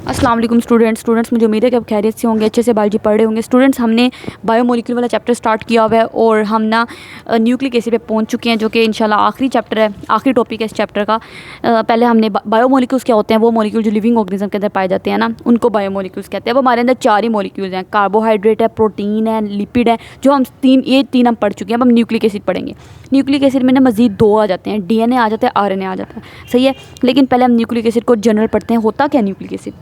अस्सलाम वालेकुम स्टूडेंट्स, मुझे उम्मीद है कि आप खैरियत से होंगे, अच्छे से बायोलॉजी पढ़ रहे होंगे। स्टूडेंट्स, हमने बायोमोलिक्यूल वाला चैप्टर स्टार्ट किया हुआ है और हम ना न्यूक्लिक एसिड पे पहुंच चुके हैं, जो कि इंशाल्लाह आखिरी चैप्टर है, आखिरी टॉपिक है इस चैप्टर का। पहले हमने बायोमोलिक्यूल्स क्या होते हैं, वो मोलिक्यूल जो लिविंग ऑर्गेनिज्म के अंदर पाए जाते हैं ना, उनको बायोमोलिक्यूल्स कहते हैं। अब हमारे अंदर 4 ही मोलिक्यूल्स हैं, कार्बोहाइड्रेट है, प्रोटीन है, लिपिड है, जो हम तीन हम पढ़ चुके हैं। अब हम न्यूक्लिक एसिड पढ़ेंगे। न्यूक्लिक एसिड में ना मज़ीद 2 आ जाते हैं, DNA आ जाता है, RNA आ जाता है, सही है। लेकिन पहले हम न्यूक्लिक एसिड को जनरल पढ़ते हैं। होता क्या न्यूक्लिक एसिड?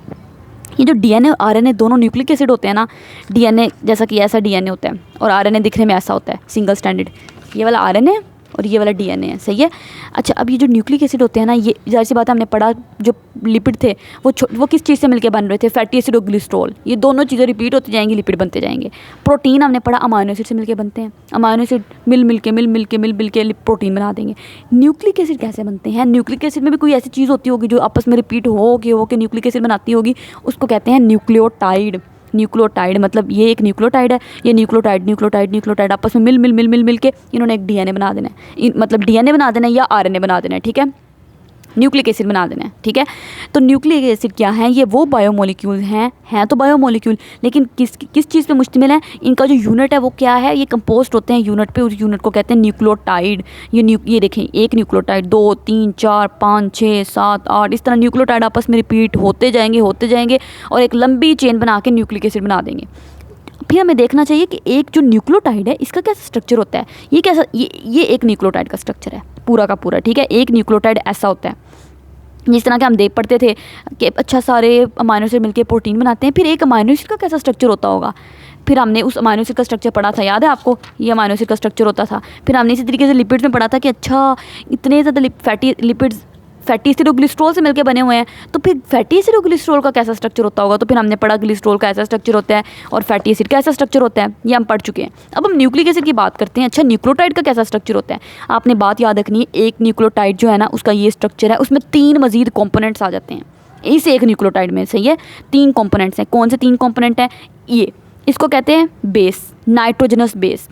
ये जो DNA और RNA दोनों न्यूक्लिक एसिड होते हैं ना, DNA जैसा कि ऐसा DNA होता है और RNA दिखने में ऐसा होता है, सिंगल स्टैंडर्ड। ये वाला RNA और ये वाला DNA है, सही है। अच्छा, अब ये जो न्यूक्लिक एसिड होते हैं ना, ये जाहिर सी बात है, हमने पढ़ा जो लिपिड थे वो किस चीज़ से मिलके बन रहे थे, फैटी एसिड और ग्लिसरॉल। ये दोनों चीज़ें रिपीट होती जाएंगी, लिपिड बनते जाएंगे। प्रोटीन हमने पढ़ा अमाइनो एसिड से मिलके बनते हैं। अमाइनो एसिड मिल के प्रोटीन बना देंगे। न्यूक्लिक एसिड कैसे बनते हैं? न्यूक्लिक एसिड में भी कोई ऐसी चीज़ होती होगी जो आपस में रिपीट हो के न्यूक्लिक एसिड बनाती होगी, उसको कहते हैं न्यूक्लियोटाइड। न्यूक्लियोटाइड मतलब ये एक न्यूक्लियोटाइड है, ये न्यूक्लियोटाइड आपस में मिल के इन्होंने एक DNA बना देना है, मतलब DNA बना देना है या RNA बना देना है, ठीक है, न्यूक्लिक एसिड बना देना है, ठीक है। तो न्यूक्लिक एसिड क्या है? ये वो बायोमोलिक्यूल हैं तो बायोमोलिक्यूल, लेकिन किस चीज़ पे मुश्तमिल है? इनका जो यूनिट है वो क्या है? ये कंपोस्ट होते हैं यूनिट पे, उस यूनिट को कहते हैं न्यूक्लियोटाइड। ये देखें, एक न्यूक्लियोटाइड, 2 3 4 5 6 7 8, इस तरह न्यूक्लियोटाइड आपस में रिपीट होते जाएंगे और एक लंबी चेन बना के न्यूक्लिक एसिड बना देंगे। फिर हमें देखना चाहिए कि एक जो न्यूक्लियोटाइड है इसका कैसा स्ट्रक्चर होता है। ये कैसा, ये एक न्यूक्लियोटाइड का स्ट्रक्चर है पूरा का पूरा, ठीक है। एक न्यूक्लियोटाइड ऐसा होता है जिस तरह के हम देख पढ़ते थे कि अच्छा सारे अमाइनो एसिड मिलकर प्रोटीन बनाते हैं। फिर एक अमाइनो एसिड का कैसा स्ट्रक्चर होता होगा? फिर हमने उस अमाइनो एसिड का स्ट्रक्चर पढ़ा था, याद है आपको? ये अमाइनो एसिड का स्ट्रक्चर होता था। फिर हमने इसी तरीके से लिपिड्स में पढ़ा था कि अच्छा इतने ज़्यादा फैटी एसिड और ग्लिसरॉल से मिलकर बने हुए हैं, तो फिर फैटी एसिड और ग्लिसरॉल का कैसा स्ट्रक्चर होता होगा? तो फिर हमने पढ़ा ग्लिसरॉल का ऐसा स्ट्रक्चर होता है और फैटी एसिड का ऐसा स्ट्रक्चर होता है, ये हम पढ़ चुके हैं। अब हम न्यूक्लिक एसिड की बात करते हैं। अच्छा, न्यूक्लियोटाइड का कैसा स्ट्रक्चर होता है? आपने बात याद रखनी है, एक न्यूक्लियोटाइड जो है ना, उसका ये स्ट्रक्चर है, उसमें 3 मजीद कॉम्पोनेंट्स आ जाते हैं इस एक न्यूक्लियोटाइड में, सही है। 3 कॉम्पोनेंट्स हैं। कौन से 3 कॉम्पोनेंट हैं? ये, इसको कहते हैं बेस, नाइट्रोजनस बेस।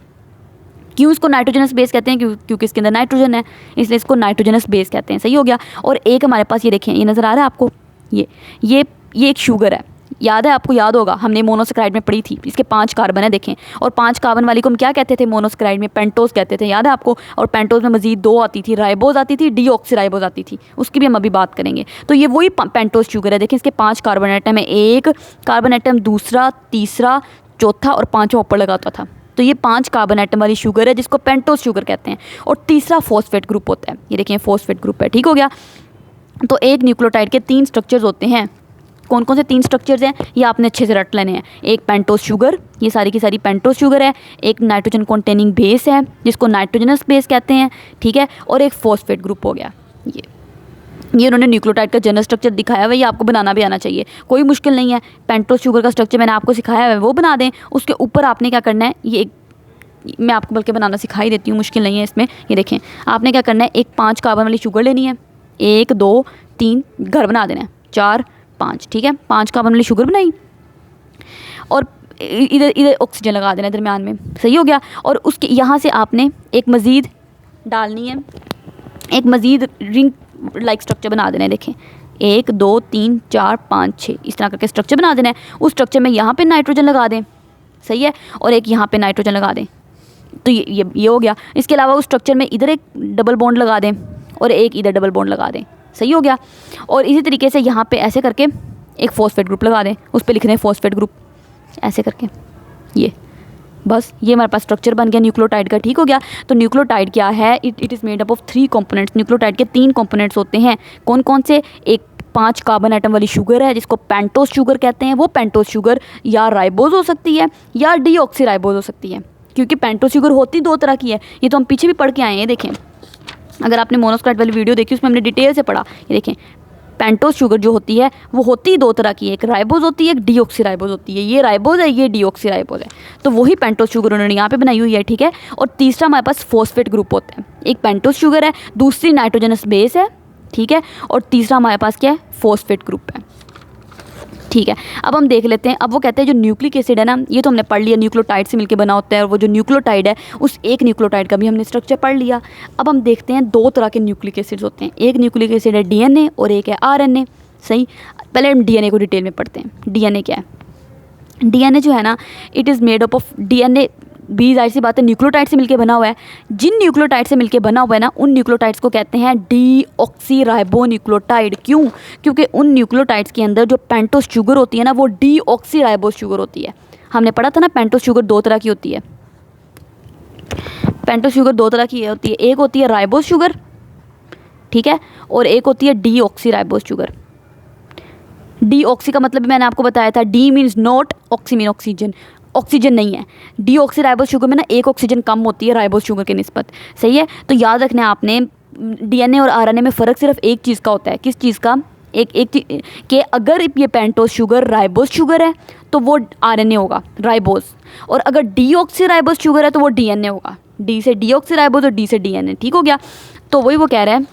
क्यों इसको नाइट्रोजनस बेस कहते हैं? क्योंकि इसके अंदर नाइट्रोजन है, इसलिए इसको नाइट्रोजनस बेस कहते हैं, सही हो गया। और एक हमारे पास ये देखें, ये नज़र आ रहा है आपको, ये एक शुगर है, याद है आपको? याद होगा, हमने मोनोसेक्राइड में पढ़ी थी। इसके 5 कार्बन है, देखें। और 5 कार्बन वाली को हम क्या कहते थे मोनोसेक्राइड में? पेंटोज कहते थे, याद है आपको? और पेंटोज में मजीद 2 आती थी, राइबोज आती थी, डीऑक्सीराइबोज आती थी, उसकी भी हम अभी बात करेंगे। तो ये वही पेंटोज शुगर है। देखें, इसके 5 कार्बन एटम है, एक कार्बन एटम दूसरा, तीसरा, चौथा और 5वां ऊपर लगा होता था। तो ये 5 कार्बन एटम वाली शुगर है जिसको पेंटोज शुगर कहते हैं। और तीसरा फॉस्फेट ग्रुप होता है, ये देखिए फॉस्फेट ग्रुप है, ठीक हो गया। तो एक न्यूक्लियोटाइड के 3 स्ट्रक्चर्स होते हैं। कौन कौन से 3 स्ट्रक्चर्स हैं ये आपने अच्छे से रट लेने हैं। एक पेंटोज शुगर, ये सारी की सारी पेंटोज शुगर है। एक नाइट्रोजन कॉन्टेनिंग बेस है जिसको नाइट्रोजनस बेस कहते हैं, ठीक है। और एक फॉस्फेट ग्रुप हो गया। ये उन्होंने न्यूक्लियोटाइड का जनरल स्ट्रक्चर दिखाया हुआ है, ये आपको बनाना भी आना चाहिए, कोई मुश्किल नहीं है। पेंटोज शुगर का स्ट्रक्चर मैंने आपको सिखाया हुआ है, वो बना दें। उसके ऊपर आपने क्या करना है, ये मैं आपको बल्कि बनाना सिखाई देती हूँ, मुश्किल नहीं है इसमें। ये देखें, आपने क्या करना है, एक 5 कार्बन वाली शुगर लेनी है, 1 2 3 घर बना देना है, 4 5, ठीक है। 5 कार्बन वाली शुगर बनाई और इधर ऑक्सीजन लगा देना दरमियान में, सही हो गया। और उसके यहाँ से आपने एक मज़ीद डालनी है, एक मज़ीद रिंग लाइक स्ट्रक्चर बना देना है। देखें, 1 2 3 4 5 6 इस तरह करके स्ट्रक्चर बना देना है। उस स्ट्रक्चर में यहाँ पे नाइट्रोजन लगा दें, सही है, और एक यहाँ पे नाइट्रोजन लगा दें। तो ये हो गया। इसके अलावा उस स्ट्रक्चर में इधर एक डबल बॉन्ड लगा दें और एक इधर डबल बॉन्ड लगा दें, सही हो गया। और इसी तरीके से यहाँ पे ऐसे करके एक फॉस्फेट ग्रुप लगा दें, उस पर लिख रहे हैं फॉस्फेट ग्रुप, ऐसे करके। ये बस, ये हमारे पास स्ट्रक्चर बन गया न्यूक्लियोटाइड का, ठीक हो गया। तो न्यूक्लियोटाइड क्या है? It is made up of 3 components. Nucleotide के 3 कंपोनेंट्स होते हैं। कौन कौन से? एक 5 कार्बन एटम वाली शुगर है जिसको पेंटोज शुगर कहते हैं। वो पेंटोज शुगर या राइबोज हो सकती है या डीऑक्सीराइबोज हो सकती है, क्योंकि पेंटोज शुगर होती 2 तरह की है। ये तो हम पीछे भी पढ़ के आए हैं, देखें, अगर आपने मोनोसेक्राइड वाली वीडियो देखी उसमें हमने डिटेल से पढ़ा। ये देखें, पेंटोज शुगर जो होती है वो होती 2 तरह की है, एक राइबोज होती है, एक डीऑक्सीराइबोज होती है। ये राइबोज है, ये डीऑक्सीराइबोज है। तो वही पेंटोज शुगर उन्होंने यहाँ पे बनाई हुई है, ठीक है। और तीसरा हमारे पास फॉस्फेट ग्रुप होता है। एक पेंटोज शुगर है, दूसरी नाइट्रोजनस बेस है, ठीक है, और तीसरा हमारे पास क्या है? फॉस्फेट ग्रुप है, ठीक है। अब हम देख लेते हैं। अब वो कहते हैं जो न्यूक्लिक एसिड है ना, ये तो हमने पढ़ लिया, न्यूक्लियोटाइड से मिलकर बना होता है। और वो जो न्यूक्लियोटाइड है उस एक न्यूक्लियोटाइड का भी हमने स्ट्रक्चर पढ़ लिया। अब हम देखते हैं 2 तरह के न्यूक्लिक एसिड्स होते हैं। एक न्यूक्लिक एसिड है DNA और एक है RNA, सही, पहले हम डीएनए को डिटेल में पढ़ते हैं। डीएनए क्या है? डीएनए जो है ना, it is made up of, DNA भी जाहिर सी बात है न्यूक्लियोटाइड से मिलके बना हुआ है। जिन न्यूक्लियोटाइड से मिलके बना हुआ है ना, उन न्यूक्लियोटाइड्स को कहते हैं डीऑक्सीराइबोन्यूक्लियोटाइड। क्यों? क्योंकि उन न्यूक्लियोटाइड्स के अंदर जो पेंटोस शुगर होती है ना, वो डीऑक्सीराइबोस शुगर होती है। हमने पढ़ा था ना, पेंटोस शुगर दो तरह की होती है। पेंटोस शुगर दो तरह की होती है, एक होती है राइबोस शुगर, ठीक है, और एक होती है डीऑक्सीराइबोस शुगर। डीऑक्सी का मतलब मैंने आपको बताया था, D means not, oxy mean oxygen, oxygen नहीं है। डीऑक्सीराइबोस शुगर में ना एक ऑक्सीजन कम होती है राइबोस शुगर के निस्बत, सही है। तो याद रखना है आपने, डीएनए और आरएनए में फ़र्क सिर्फ एक चीज़ का होता है। किस चीज़ का? कि अगर ये पेंटोस शुगर राइबोस शुगर है तो वो आरएनए होगा, राइबोस, और अगर डीऑक्सीराइबोस शुगर है तो वो डीएनए होगा। डी से डीऑक्सीराइबोस और डी से डीएनए, ठीक हो गया। तो वही वो कह रहा है।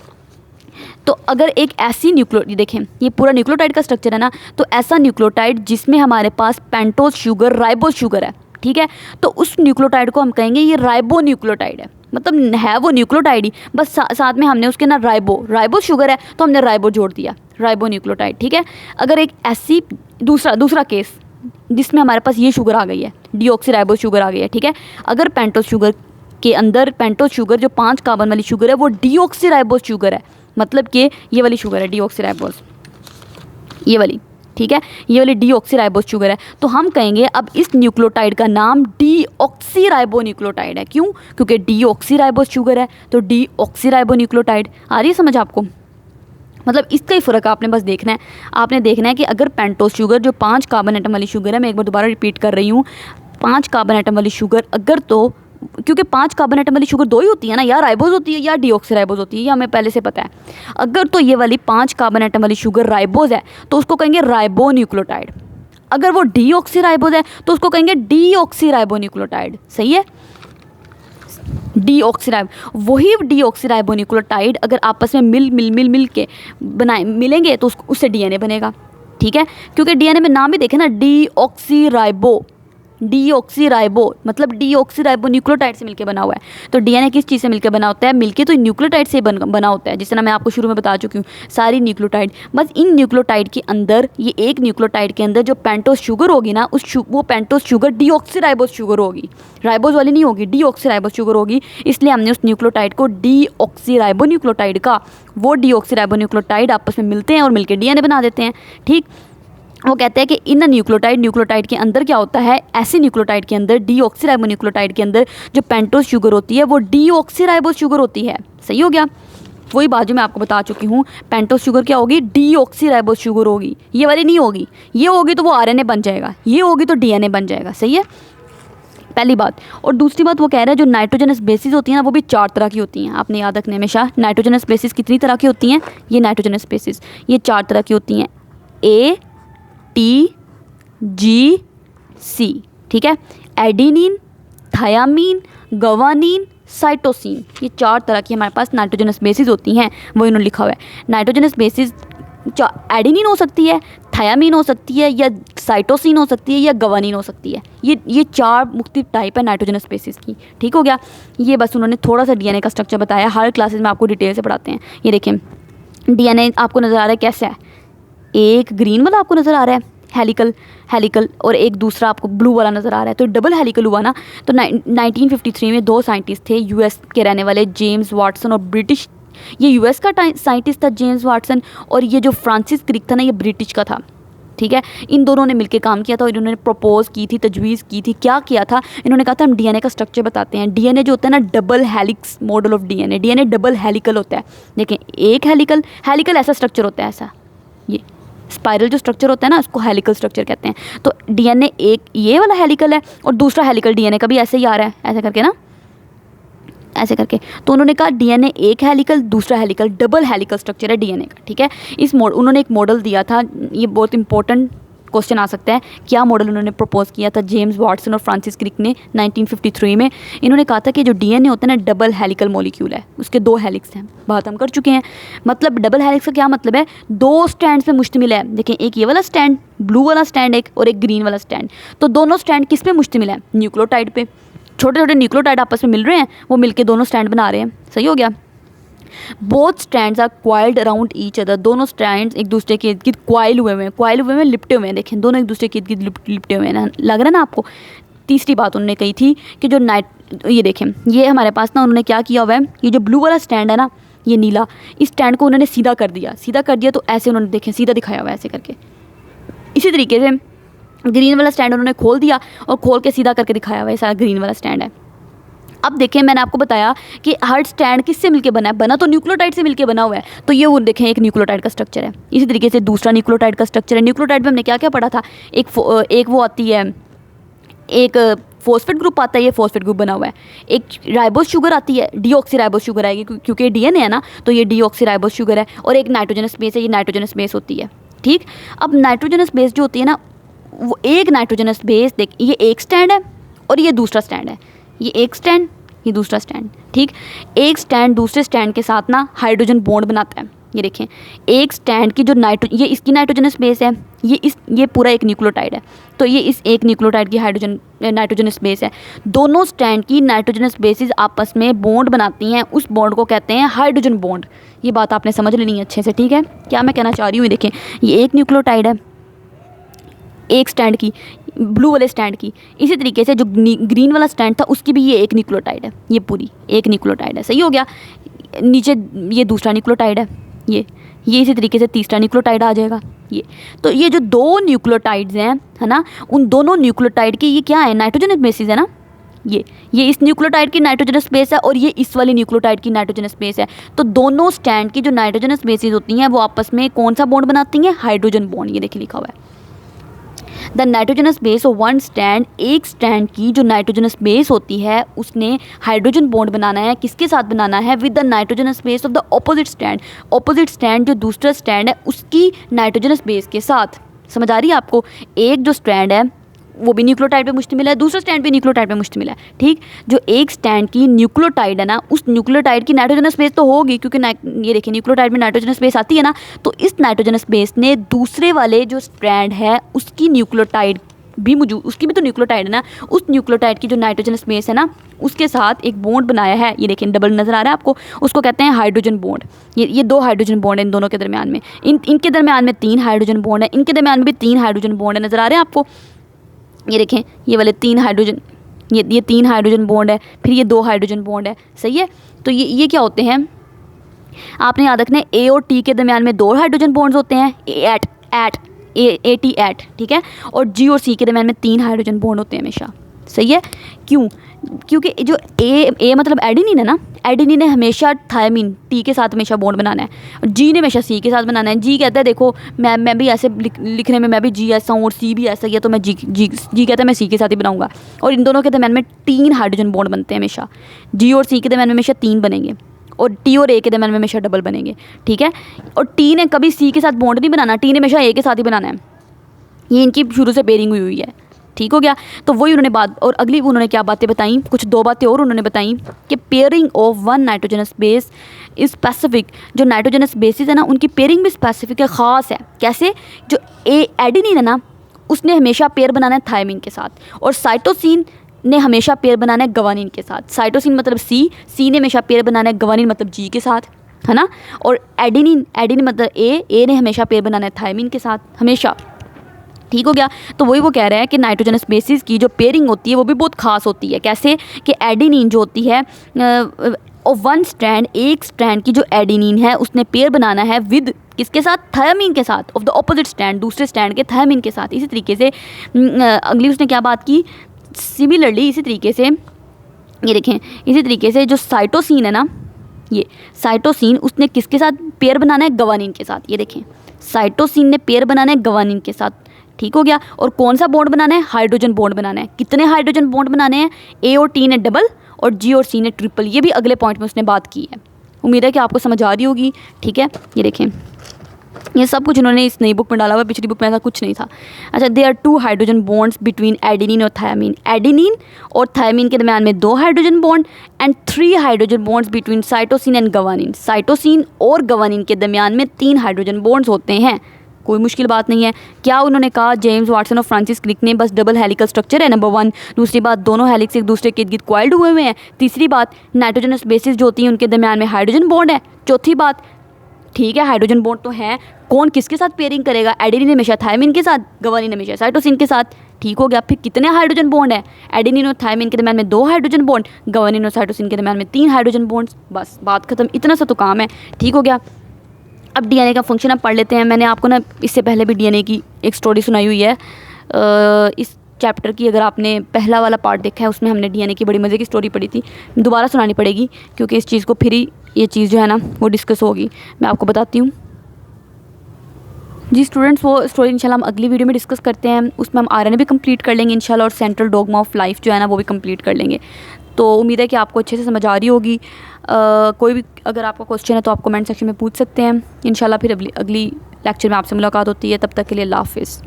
तो अगर एक ऐसी न्यूक्लियो, देखें ये पूरा न्यूक्लियोटाइड का स्ट्रक्चर है ना, तो ऐसा न्यूक्लियोटाइड जिसमें हमारे पास पेंटोस शुगर राइबोस शुगर है, ठीक है, तो उस न्यूक्लियोटाइड को हम कहेंगे ये राइबो न्यूक्लियोटाइड है। मतलब है वो न्यूक्लियोटाइड ही, बस साथ में हमने उसके ना राइबोस शुगर है तो हमने राइबो जोड़ दिया, राइबो न्यूक्लियोटाइड, ठीक है। अगर एक ऐसी दूसरा केस जिसमें हमारे पास ये शुगर आ गई है, डीऑक्सीराइबोस शुगर आ गई है, ठीक है, अगर पेंटोस शुगर के अंदर पेंटोस शुगर जो 5 कार्बन वाली शुगर है वो डीऑक्सीराइबोस शुगर है, मतलब कि ये वाली शुगर है डीऑक्सीराइबोस, ये वाली, ठीक है, ये वाली डीऑक्सीराइबोस शुगर है, तो हम कहेंगे अब इस न्यूक्लियोटाइड का नाम डीऑक्सीराइबोन्यूक्लियोटाइड है। क्यों? क्योंकि डीऑक्सीराइबोस शुगर है तो डीऑक्सीराइबोन्यूक्लियोटाइड। आ रही है समझ आपको? मतलब इसका ही फ़र्क आपने बस देखना है। आपने देखना है कि अगर पेंटोस शुगर जो 5 कार्बन एटम वाली शुगर है, मैं एक बार दोबारा रिपीट कर रही हूँ, 5 कार्बन एटम वाली शुगर अगर, तो क्योंकि 5 कार्बन एटम वाली शुगर दो ही होती है ना, या राइबोस होती है या डीऑक्सीराइबोस होती है, ये हमें पहले से पता है। अगर तो ये वाली 5 कार्बन एटम वाली शुगर राइबोस है तो उसको कहेंगे राइबोन्यूक्लियोटाइड। अगर वो डीऑक्सीराइबोस है तो उसको कहेंगे डीऑक्सीराइबोन्यूक्लियोटाइड, सही है। वही डीऑक्सीराइबोन्यूक्लियोटाइड अगर आपस में मिल के मिलेंगे तो उससे डीएनए बनेगा, ठीक है। क्योंकि डीएनए में नाम भी देखें ना, डीऑक्सीराइबो मतलब डीऑक्सीराइबो न्यूक्लियोटाइड से मिलकर बना हुआ है। तो डीएनए किस चीज़ से मिलकर बना होता है? मिलके तो न्यूक्लियोटाइड से बना होता है, जिस तरह मैं आपको शुरू में बता चुकी हूँ सारी न्यूक्लियोटाइड। बस इन न्यूक्लियोटाइड के अंदर, ये एक न्यूक्लियोटाइड के अंदर जो पेंटोस शुगर होगी ना, वो पेंटोस शुगर डीऑक्सीराइबोस शुगर होगी, राइबोस वाली नहीं होगी, डीऑक्सीराइबोस शुगर होगी। इसलिए हमने उस न्यूक्लियोटाइड को डीऑक्सीराइबो न्यूक्लियोटाइड का, वो डीऑक्सीराइबो न्यूक्लियोटाइड आपस में मिलते हैं और मिलकर डीएनए बना देते हैं, ठीक। वो कहते हैं कि इन न्यूक्लियोटाइड के अंदर क्या होता है, ऐसे न्यूक्लियोटाइड के अंदर, डीऑक्सीराइबो न्यूक्लियोटाइड के अंदर जो पेंटोस शुगर होती है वो डीऑक्सीराइबोस शुगर होती है, सही हो गया। वही बाजू मैं आपको बता चुकी हूँ, पेंटोस शुगर क्या होगी? डीऑक्सीराइबोस शुगर होगी, ये वाली नहीं होगी। ये होगी तो वो आरएनए बन जाएगा, ये होगी तो डीएनए बन जाएगा, सही है, पहली बात। और दूसरी बात वो कह रहा है जो नाइट्रोजनस बेसिस होती है ना, वो भी 4 तरह की होती हैं। आपने याद रखने हमेशा, नाइट्रोजनस बेसिस कितनी तरह की होती हैं? ये नाइट्रोजनस बेसिस ये 4 तरह की होती हैं, ATGC, ठीक है। एडिनिन, थायामीन, गवानीन, साइटोसिन, ये 4 तरह की हमारे पास नाइट्रोजनस बेसिस होती हैं। वो इन्होंने लिखा हुआ है। नाइट्रोजनस बेसिस एडिनिन हो सकती है, थायामीन हो सकती है, या साइटोसिन हो सकती है, या गवानीन हो सकती है। ये 4 मुख्तलिफ टाइप है नाइट्रोजनस बेसिस की, ठीक हो गया। ये बस उन्होंने थोड़ा सा डीएनए का स्ट्रक्चर बताया, हर क्लासेस में आपको डिटेल से पढ़ाते हैं। ये देखें डीएनए आपको नज़र आ रहा है कैसा है, एक ग्रीन वाला आपको नज़र आ रहा है हेलिकल, और एक दूसरा आपको ब्लू वाला नज़र आ रहा है, तो डबल हेलिकल हुआ ना। तो 1953 में 2 साइंटिस्ट थे यूएस के रहने वाले, जेम्स वाटसन, और ब्रिटिश, ये यूएस का साइंटिस्ट था जेम्स वाटसन, और ये जो फ्रांसिस क्रिक था ना, ये ब्रिटिश का था, ठीक है। इन दोनों ने मिलकर काम किया था और इन्होंने प्रपोज की थी, तजवीज़ की थी। क्या किया था इन्होंने? कहा था हम डीएनए का स्ट्रक्चर बताते हैं। डीएनए जो होता है ना, double helix model of DNA double helical होता है। देखें, एक हेलिकल ऐसा स्ट्रक्चर होता है, ऐसा ये स्पाइरल जो स्ट्रक्चर होता है ना, उसको हेलिकल स्ट्रक्चर कहते हैं। तो डीएनए एक ये वाला हेलिकल है, और दूसरा हेलिकल डीएनए का भी ऐसे ही आ रहा है, ऐसे करके ना, ऐसे करके। तो उन्होंने कहा डीएनए एक हेलिकल, दूसरा हेलिकल, डबल हेलिकल स्ट्रक्चर है डीएनए का, ठीक है। उन्होंने एक मॉडल दिया था, ये बहुत इंपॉर्टेंट क्वेश्चन आ सकता है। क्या मॉडल उन्होंने प्रपोज किया था जेम्स वाटसन और फ्रांसिस क्रिक ने 1953 में? इन्होंने कहा था कि जो डीएनए होता है ना, डबल हेलिकल मॉलिक्यूल है, उसके 2 हेलिक्स हैं। बात हम कर चुके हैं। मतलब डबल हेलिक्स का क्या मतलब है? 2 स्टैंड पे मुश्तमिल है। देखें, एक ये वाला स्टैंड, ब्लू वाला स्टैंड एक, और एक ग्रीन वाला स्टैंड। तो दोनों स्टैंड किस पे मुश्तमिल है? न्यूक्लियोटाइड पे। छोटे छोटे न्यूक्लियोटाइड आपस में मिल रहे हैं, वो मिलके दोनों स्टैंड बना रहे हैं, सही हो गया। Both strands are coiled around each other, दोनों स्ट्रैंड्स एक दूसरे के इर्द गिर्द क्वाइल हुए हुए हैं, लिपटे हुए हैं। देखें दोनों एक दूसरे के इर्द गिर्द लिपटे हुए हैं ना, लग रहा है ना आपको। तीसरी बात उन्होंने कही थी कि जो ये देखें, ये हमारे पास ना उन्होंने क्या किया हुआ है, ये जो ब्लू वाला स्टैंड है ना, ये नीला, इस स्टैंड को उन्होंने सीधा कर दिया तो ऐसे उन्होंने देखें सीधा दिखाया हुआ है ऐसे करके। इसी तरीके से ग्रीन वाला स्टैंड उन्होंने खोल दिया और खोल के सीधा करके दिखाया हुआ है, सारा ग्रीन वाला स्टैंड है। अब देखें मैंने आपको बताया कि हर स्टैंड किससे मिलके बना है, बना तो न्यूक्लियोटाइड से मिलके बना हुआ है। तो ये वो देखें एक न्यूक्लियोटाइड का स्ट्रक्चर है। इसी तरीके से दूसरा न्यूक्लियोटाइड का स्ट्रक्चर है। न्यूक्लियोटाइड में हमने क्या क्या पढ़ा था, एक वो आती है, एक फॉस्फेट ग्रुप आता है, ये फॉस्फेट ग्रुप बना हुआ है। एक राइबोस शुगर आती है, डीऑक्सीराइबोस शुगर आएगी क्योंकि डीएनए है ना, तो ये डीऑक्सीराइबोस शुगर है। और एक नाइट्रोजनस बेस है, ये नाइट्रोजनस बेस होती है। ठीक, अब नाइट्रोजनस बेस जो होती है ना, वो एक नाइट्रोजनस बेस, देख ये एक स्टैंड है और ये दूसरा स्टैंड है, ये एक स्टैंड ये दूसरा स्टैंड। ठीक, एक स्टैंड दूसरे स्टैंड के साथ ना हाइड्रोजन बॉन्ड बनाता है। ये देखें एक स्टैंड की जो ये इसकी नाइट्रोजनस बेस है, ये पूरा एक न्यूक्लियोटाइड है, तो ये इस एक न्यूक्लियोटाइड की नाइट्रोजनस बेस है। दोनों स्टैंड की नाइट्रोजनस बेसिस आपस में बॉन्ड बनाती हैं, उस बॉन्ड को कहते हैं हाइड्रोजन बॉन्ड। ये बात आपने समझ लेनी है अच्छे से। ठीक है, क्या मैं कहना चाह रही हूँ, देखें ये एक न्यूक्लियोटाइड है एक स्टैंड की, ब्लू वाले स्टैंड की। इसी तरीके से जो ग्रीन वाला स्टैंड था उसकी भी ये एक न्यूक्लियोटाइड है, ये पूरी एक न्यूक्लियोटाइड है। सही हो गया। नीचे ये दूसरा न्यूक्लियोटाइड है, ये इसी तरीके से तीसरा न्यूक्लियोटाइड आ जाएगा। ये तो ये जो दो न्यूक्लियोटाइड्स हैं है ना, उन दोनों न्यूक्लियोटाइड की ये क्या है, नाइट्रोजनस बेसिस है ना। ये इस न्यूक्लियोटाइड की नाइट्रोजनस बेस है और ये इस वाली न्यूक्लियोटाइड की नाइट्रोजनस बेस है। तो दोनों स्टैंड की जो नाइट्रोजनस बेसिस होती हैं वो आपस में कौन सा बॉन्ड बनाती हैं, हाइड्रोजन बॉन्ड। ये देखिए लिखा हुआ है the nitrogenous base of one stand. एक स्टैंड की जो नाइट्रोजनस बेस होती है उसने हाइड्रोजन बॉन्ड बनाना है, किसके साथ बनाना है, with the nitrogenous base of the opposite stand. Opposite stand जो दूसरा स्टैंड है उसकी नाइट्रोजनस बेस के साथ। समझ आ रही है आपको, एक जो स्टैंड है वो भी न्यूक्लियोटाइड पे मुश्तमिल है, दूसरा स्टैंड भी न्यूक्लियोटाइड पे मुश्तमिल है। ठीक, जो एक स्टैंड की न्यूक्लियोटाइड है ना, उस न्यूक्लियोटाइड की नाइट्रोजनस बेस तो होगी क्योंकि ये देखिए न्यूक्लियोटाइड में नाइट्रोजनस बेस आती है ना, तो इस नाइट्रोजनस बेस ने दूसरे वाले जो स्ट्रैंड है उसकी न्यूक्लियोटाइड भी मौजूद, उसकी भी तो न्यूक्लियोटाइड है ना, उस न्यूक्लियोटाइड की जो नाइट्रोजनस बेस है ना उसके साथ एक बॉन्ड बनाया है। ये देखिए डबल नजर आ रहा है आपको, उसको कहते हैं हाइड्रोजन बॉन्ड। ये दो हाइड्रोजन बॉन्ड है इन दोनों के दरमियान में, इनके दरमियान में 3 हाइड्रोजन बॉन्ड है, इनके दरमियान में भी 3 हाइड्रोजन बॉन्ड है। नजर आ रहे हैं आपको, ये देखें ये वाले 3 हाइड्रोजन, ये 3 हाइड्रोजन बॉन्ड है, फिर ये 2 हाइड्रोजन बॉन्ड है। सही है, तो ये क्या होते हैं, आपने याद रखना है ए और टी के दरमियान में 2 हाइड्रोजन बॉन्ड्स होते हैं, एट। ठीक है, और जी और सी के दरमियान में 3 हाइड्रोजन बॉन्ड होते हैं हमेशा। सही है, क्यों, क्योंकि जो ए मतलब एडेनिन है ना, एडेनिन ने हमेशा थायमिन टी के साथ हमेशा बॉन्ड बनाना है, और जी ने हमेशा सी के साथ बनाना है। जी कहता है देखो मैं भी ऐसे लिखने में मैं भी जी ऐसा हूँ और सी भी ऐसा ही है, तो मैं जी कहता है मैं सी के साथ ही बनाऊंगा। और इन दोनों के दरमियान में 3 हाइड्रोजन बॉन्ड बनते हैं हमेशा, जी और सी के दरमियान में हमेशा 3 बनेंगे और टी और ए के दरमियान में हमेशा डबल बनेंगे। ठीक है, और टी ने कभी सी के साथ बॉन्ड नहीं बनाना, टी ने हमेशा ए के साथ ही बनाना है। ये इनकी शुरू से पेयरिंग हुई है। ठीक हो गया, तो वही उन्होंने बात, और अगली उन्होंने क्या बातें बताई, कुछ 2 बातें और उन्होंने बताई कि pairing of one nitrogenous base is specific. जो नाइट्रोजनस बेसिस है ना उनकी पेयरिंग भी स्पेसिफिक है, ख़ास है। कैसे, जो एडेनिन है ना उसने हमेशा पेयर बनाना है थायमिन के साथ, और साइटोसिन ने हमेशा पेयर बनाना है गवानिन के साथ। साइटोसिन मतलब सी ने हमेशा पेयर बनाना है गवानिन मतलब जी के साथ, है ना। और एडेनिन मतलब ए ने हमेशा पेयर बनाना है थायमिन के साथ हमेशा। ठीक हो गया, तो वही वो कह रहा है कि नाइट्रोजनस बेसिस की जो पेयरिंग होती है वो भी बहुत खास होती है। कैसे कि एडेनिन जो होती है और वन स्ट्रैंड, एक स्ट्रैंड की जो एडेनिन है उसने पेयर बनाना है विद किसके साथ, थायमिन के साथ, ऑफ द ऑपोजिट स्टैंड, दूसरे स्टैंड के थायमिन के साथ। इसी तरीके से अगली उसने क्या बात की, सिमिलरली इसी तरीके से ये देखें, इसी तरीके से जो साइटोसिन है ना, ये साइटोसिन उसने किसके साथ पेयर बनाना है, गवानिन के साथ। ये देखें साइटोसिन ने पेयर बनाना है गवानिन के साथ। ठीक हो गया, और कौन सा बॉन्ड बनाना है, हाइड्रोजन बॉन्ड बनाना है। कितने हाइड्रोजन बॉन्ड बनाने हैं, ए और टी ने डबल और जी और सी ने ट्रिपल। ये भी अगले पॉइंट में उसने बात की है। उम्मीद है कि आपको समझ आ रही होगी। ठीक है, ये देखें ये सब कुछ उन्होंने इस नई बुक में डाला हुआ, पिछली बुक में ऐसा कुछ नहीं था। अच्छा, they are 2 hydrogen bonds between adenine और थायमिन। एडेनिन और थायमिन के दरमियान में 2 hydrogen bond and 3 hydrogen bonds between cytosine and guanine. Cytosine और गवानिन के दरमियान में 3 हाइड्रोजन बॉन्ड्स होते हैं। कोई मुश्किल बात नहीं है। क्या उन्होंने कहा जेम्स वाटसन और फ्रांसिस क्रिक ने बस डबल हेलिकल स्ट्रक्चर है, नंबर 1। दूसरी बात, दोनों हेलिक्स एक दूसरे के इर्द गिर्द कॉइल्ड हुए हुए हैं। तीसरी बात, नाइट्रोजनस बेसिस जो होती हैं उनके दरमियान में हाइड्रोजन बॉन्ड है। चौथी बात, ठीक है हाइड्रोजन बॉन्ड तो है, कौन किसके साथ पेयरिंग करेगा, एडेनिन हमेशा थायमिन के साथ, गुआनिन हमेशा साइटोसिन के साथ। ठीक हो गया। फिर कितने हाइड्रोजन बॉन्ड है, एडेनिन और थायमिन के दरमियान में 2 हाइड्रोजन बॉन्ड, गुआनिन और साइटोसिन के दरमियान में 3 हाइड्रोजन बॉन्ड्स। बस बात खत्म, इतना सा तो काम है। ठीक हो गया। अब डीएनए का फंक्शन अब पढ़ लेते हैं। मैंने आपको ना इससे पहले भी डीएनए की एक स्टोरी सुनाई हुई है इस चैप्टर की। अगर आपने पहला वाला पार्ट देखा है उसमें हमने डीएनए की बड़ी मज़े की स्टोरी पढ़ी थी, दोबारा सुनानी पड़ेगी क्योंकि इस चीज़ को फिर ही ये चीज़ जो है ना वो डिस्कस होगी। मैं आपको बताती हूँ जी स्टूडेंट्स, वो स्टोरी इंशाल्लाह हम अगली वीडियो में डिस्कस करते हैं। उसमें हम आरएनए भी कंप्लीट कर लेंगे इंशाल्लाह, और सेंट्रल डोगमा ऑफ लाइफ जो है ना वो भी कंप्लीट कर लेंगे। तो उम्मीद है कि आपको अच्छे से समझ आ रही होगी। कोई भी अगर आपका क्वेश्चन है तो आप कमेंट सेक्शन में पूछ सकते हैं इंशाल्लाह। फिर अगली लेक्चर में आपसे मुलाकात होती है। तब तक के लिए अल्लाह हाफ़िज़।